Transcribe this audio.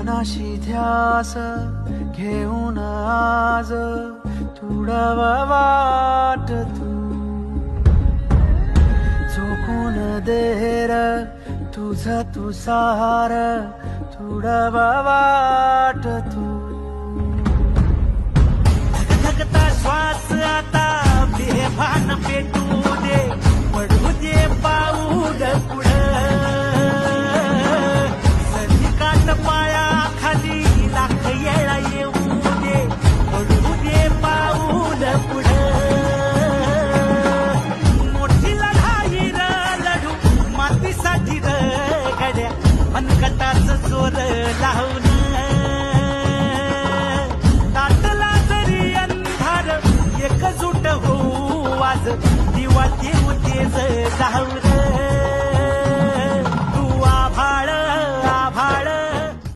मनाशी ध्यास घेऊन आज तुडव वाट तू झोकून देर तुझ तू सार तुडव वाट तू धगधगता श्वास आता बेभान पेटू दे पडू दे पाऊल पुढं संधिकाट पाया खाली लाख येळा येऊ दे पडू दे पाऊल पुढं मोठी लढाई र लढू मातीसाठी र गड्या मनकटाच जोर लावून ताटला जरी अंधार एकजूट होऊ आज दिवा देऊ तेज जाऊ रे